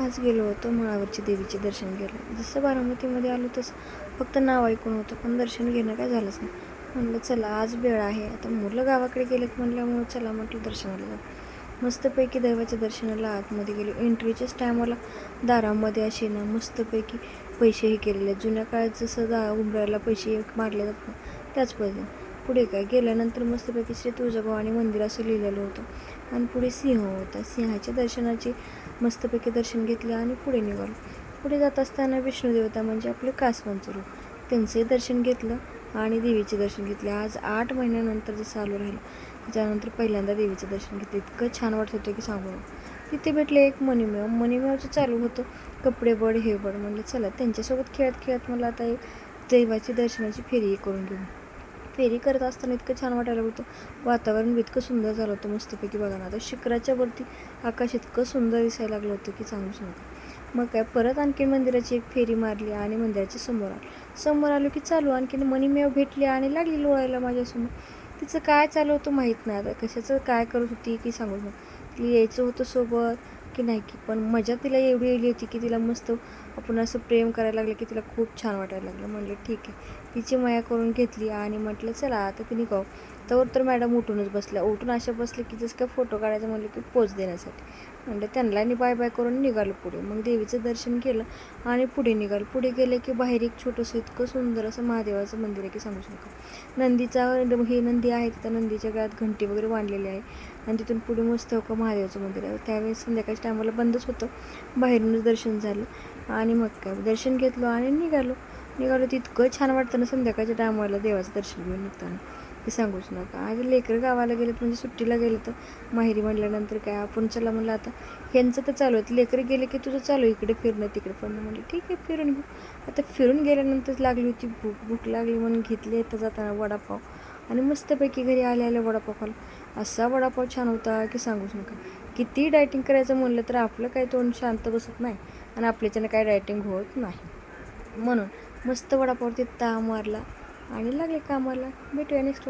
आज गेलो होतो मुळावरची देवीचे दर्शन घ्यायला. जसं बारामतीमध्ये आलो तसं फक्त नाव ऐकून होतं, पण दर्शन घेणं काय झालंच नाही. म्हणलं चला आज वेळ आहे, आता मुलं गावाकडे गेलेत म्हणल्यामुळं चला म्हटलं दर्शनाला जाऊ. मस्तपैकी देवाच्या दर्शनाला आतमध्ये गेलो. एंट्रीच्याच टायमाला दारामध्ये असे ना मस्तपैकी पैसे हे केलेले आहेत. जुन्या काळात जसं उंबराला पैसे मारले जातात ना, त्याच पद्धतीने. पुढे काय गेल्यानंतर मस्तपैकी श्री तुळजाभवानी मंदिर असं लिहिलेलं होतं आणि पुढे सिंह होता. सिंहाच्या दर्शनाची मस्तपैकी दर्शन घेतले आणि पुढे निघालो. पुढे जात असताना विष्णुदेवता म्हणजे आपले कासवांचं रूप, त्यांचंही दर्शन घेतलं आणि देवीचे दर्शन घेतले. आज 8 महिन्यानंतर जसं आलो राहिलं, त्याच्यानंतर पहिल्यांदा देवीचं दर्शन घेतलं. इतकं छान वाटत होतं की सांगू नका. तिथे भेटले एक मणिमेव. मणिमेवचं चालू होतं कपडे बड हे बड. म्हणलं चला त्यांच्यासोबत खेळत खेळत मला आता एक देवाची दर्शनाची फेरी करून घेऊ. फेरी करत असताना इतकं छान वाटायला होतं. वातावरण इतकं सुंदर झालं होतं मस्तपैकी. बघा ना, आता शिखराच्या वरती आकाश इतकं सुंदर दिसायला लागलं होतं की सांगूच नका. मग काय परत आणखीन मंदिराची एक फेरी मारली आणि मंदिराच्या समोर आलो की चालू आणखीन मणिमेव भेटली आणि लागली लोळायला माझ्यासमोर. तिचं काय चालू होतं माहीत नाही, आता कशाचं काय करत होती की सांगू नका. तिला यायचं होतं सोबत की नाही की, पण मजा तिला एवढी आली होती की तिला मस्त आपण असं प्रेम करायला लागलं की तिला खूप छान वाटायला लागलं. म्हणलं ठीक आहे, तिची माया करून घेतली आणि म्हटलं चला आता ती निघाव. तर मॅडम उठूनच बसल्या. उठून अशा बसले की जसं काय फोटो काढायचं म्हणलं की पोज देण्यासाठी. म्हणलं त्यांना बाय बाय करून निघालो पुढे. मग देवीचं दर्शन केलं आणि पुढे निघालो. पुढे गेले की बाहेर एक छोटंसं इतकं सुंदर असं महादेवाचं मंदिर आहे की सांगूच नका. हे नंदी आहे, तिथं नंदीच्या गळ्यात घंटी वगैरे बांधलेली आहे आणि तिथून पुढे मस्त हो का महादेवाचं मंदिर आहे. त्यावेळेस संध्याकाळच्या टायमाला बंदच होतं, बाहेरूनच दर्शन झालं आणि मग काय दर्शन घेतलं आणि निघालो. तितकं छान वाटतं ना संध्याकाळच्या टायमाला देवाचं दर्शन घेऊन निघताना ते सांगूच नका. आज लेकरं गावाला गेलेत म्हणजे सुट्टीला गेलं तर माहेरी म्हटल्यानंतर काय आपण चला म्हणलं आता ह्यांचं तर चालू आहे. लेकरं गेले की तुझं चालू इकडे फिरणं तिकडे पण म्हणलं ठीक आहे फिरून घेऊ. आता फिरून गेल्यानंतर लागली होती भूक लागली म्हणून घेतली येतं जाताना वडापाव आणि मस्तपैकी घरी आले वडापाव खाल्ला. असा वडापाव छान होता की सांगूच नका. किती डायटिंग करायचं म्हणलं तर आपलं काही तोंड शांत बसत नाही आणि आपल्याच्यानं काय डायटिंग होत नाही. म्हणून मस्त वडापावरती ताव मारला आणि लागले कामाला. भेटूया नेक्स्ट